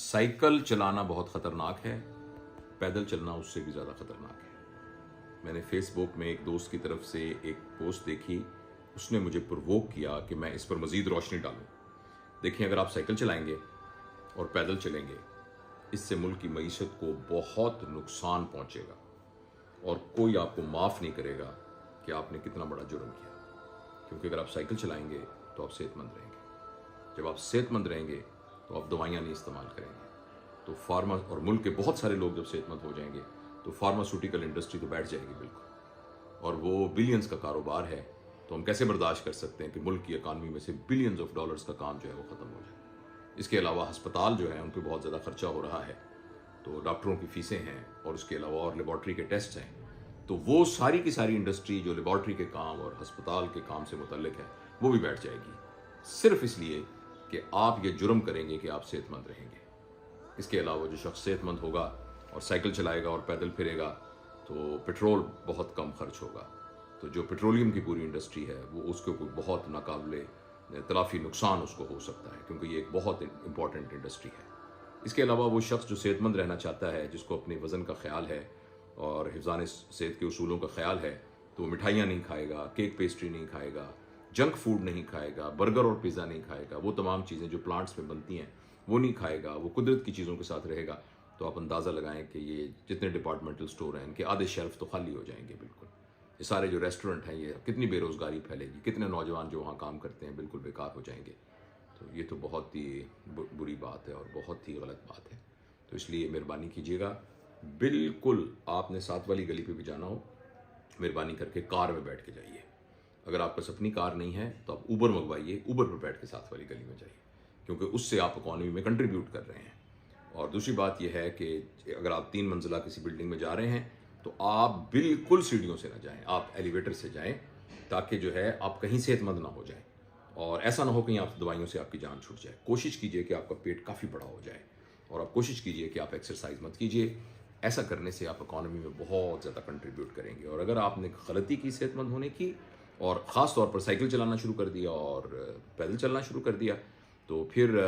Cycle चलाना बहुत ख़तरनाक है, पैदल चलना उससे भी ज़्यादा ख़तरनाक है। मैंने फेसबुक में एक दोस्त की तरफ से एक पोस्ट देखी, उसने मुझे प्रोवोक किया कि मैं इस पर मज़ीद रोशनी डालूं। देखिए, अगर आप साइकिल चलाएंगे और पैदल चलेंगे, इससे मुल्क की मईशत को बहुत नुकसान पहुंचेगा और कोई आपको माफ़ नहीं करेगा कि आपने कितना बड़ा जुर्म किया। क्योंकि अगर आप साइकिल चलाएंगे तो आप सेहतमंद रहेंगे। जब आप सेहतमंद रहेंगे तो आप दवाइयाँ नहीं इस्तेमाल करेंगे। तो फार्मा और मुल्क के बहुत सारे लोग जब सेहतमंद हो जाएंगे तो फार्मास्यूटिकल इंडस्ट्री तो बैठ जाएगी बिल्कुल, और वो बिलियंस का कारोबार है। तो हम कैसे बर्दाश्त कर सकते हैं कि मुल्क की इकानमी में से बिलियंस ऑफ डॉलर्स का काम जो है वो ख़त्म हो जाए। इसके अलावा अस्पताल जो है उन पर बहुत ज़्यादा खर्चा हो रहा है, तो डॉक्टरों की फीसें हैं और उसके अलावा और लेबॉर्ट्री के टेस्ट हैं। तो वो सारी की सारी इंडस्ट्री जो लेबॉर्ट्री के काम और अस्पताल के काम से मुतल्लिक है वो भी बैठ जाएगी, सिर्फ इसलिए कि आप ये जुर्म करेंगे कि आप सेहतमंद रहेंगे। इसके अलावा जो शख्स सेहतमंद होगा और साइकिल चलाएगा और पैदल फिरेगा तो पेट्रोल बहुत कम खर्च होगा। तो जो पेट्रोलियम की पूरी इंडस्ट्री है वो उसके कोई बहुत नाकाबिले तलाफी नुकसान उसको हो सकता है, क्योंकि ये एक बहुत इंपॉर्टेंट इंडस्ट्री है। इसके अलावा वो शख्स जो सेहतमंद रहना चाहता है, जिसको अपने वज़न का ख्याल है और हिफ़्ज़ान सेहत के उसूलों का ख्याल है, तो वो मिठाइयाँ नहीं खाएगा, केक पेस्ट्री नहीं खाएगा, जंक फूड नहीं खाएगा, बर्गर और पिज़्ज़ा नहीं खाएगा, वो तमाम चीज़ें जो प्लांट्स में बनती हैं वो नहीं खाएगा, वो कुदरत की चीज़ों के साथ रहेगा। तो आप अंदाज़ा लगाएं कि ये जितने डिपार्टमेंटल स्टोर हैं इनके आधे शेल्फ तो खाली हो जाएंगे बिल्कुल। ये सारे जो रेस्टोरेंट हैं, ये कितनी बेरोज़गारी फैलेगी, कितने नौजवान जो वहाँ काम करते हैं बिल्कुल बेकार हो जाएंगे। तो ये तो बहुत ही बुरी बात है और बहुत ही गलत बात है। तो इसलिए मेहरबानी कीजिएगा, बिल्कुल आपने साथ वाली गली पे भी जाना हो, मेहरबानी करके कार में बैठ के जाइए। अगर आपके पास अपनी कार नहीं है तो आप ऊबर मंगवाइए, ऊबर पर बैठ के साथ वाली गली में जाइए, क्योंकि उससे आप इकॉनमी में कंट्रीब्यूट कर रहे हैं। और दूसरी बात यह है कि अगर आप 3 मंजिला किसी बिल्डिंग में जा रहे हैं तो आप बिल्कुल सीढ़ियों से ना जाएं, आप एलिवेटर से जाएं, ताकि जो है आप कहीं सेहतमंद ना हो जाएं और ऐसा ना हो कहीं आप दवाइयों से आपकी जान छूट जाए। कोशिश कीजिए कि आपका पेट काफ़ी बड़ा हो जाए और आप कोशिश कीजिए कि आप एक्सरसाइज मत कीजिए। ऐसा करने से आप इकॉनमी में बहुत ज़्यादा कंट्रीब्यूट करेंगे। और अगर आपने गलती की सेहतमंद होने की और ख़ास तौर पर साइकिल चलाना शुरू कर दिया और पैदल चलना शुरू कर दिया, तो फिर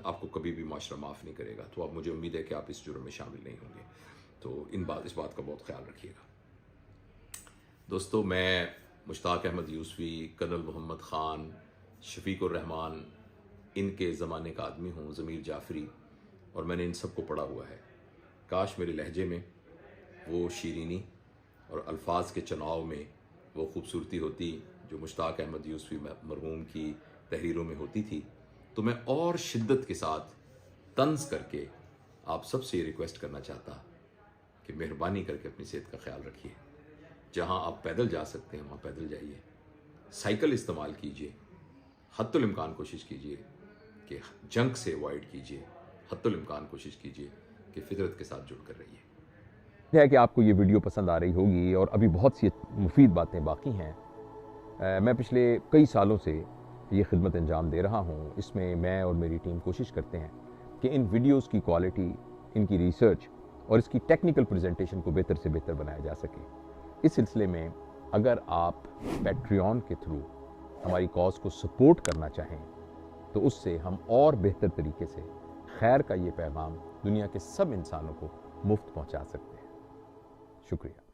आपको कभी भी माशरा माफ़ नहीं करेगा। तो अब मुझे उम्मीद है कि आप इस जुर्म में शामिल नहीं होंगे। तो इस बात का बहुत ख्याल रखिएगा। दोस्तों, मैं मुश्ताक अहमद यूसुफी, कर्नल मोहम्मद ख़ान, शफीकुर रहमान, इनके ज़माने का आदमी हूँ, ज़मीर जाफ़री, और मैंने इन सब को पढ़ा हुआ है। काश मेरे लहजे में वो शीरीनी और अल्फाज के चुनाव में वो खूबसूरती होती जो मुश्ताक अहमद यूसुफी मरहूम की तहरीरों में होती थी, तो मैं और शिद्दत के साथ तंज़ करके आप सबसे रिक्वेस्ट करना चाहता कि मेहरबानी करके अपनी सेहत का ख्याल रखिए। जहाँ आप पैदल जा सकते हैं वहाँ पैदल जाइए, साइकिल इस्तेमाल कीजिए, हत्तुल इम्कान कोशिश कीजिए कि जंक से अवॉइड कीजिए, हत्तुल इम्कान कोशिश कीजिए कि फितरत के साथ जुड़ कर रहिए। है कि आपको ये वीडियो पसंद आ रही होगी और अभी बहुत सी मुफीद बातें बाकी हैं। मैं पिछले कई सालों से ये खिदमत अंजाम दे रहा हूँ। इसमें मैं और मेरी टीम कोशिश करते हैं कि इन वीडियोस की क्वालिटी, इनकी रिसर्च और इसकी टेक्निकल प्रेजेंटेशन को बेहतर से बेहतर बनाया जा सके। इस सिलसिले में अगर आप पैट्रियन के थ्रू हमारी कॉज को सपोर्ट करना चाहें तो उससे हम और बेहतर तरीके से खैर का ये पैगाम दुनिया के सब इंसानों को मुफ्त पहुंचा सकते हैं। शुक्रिया।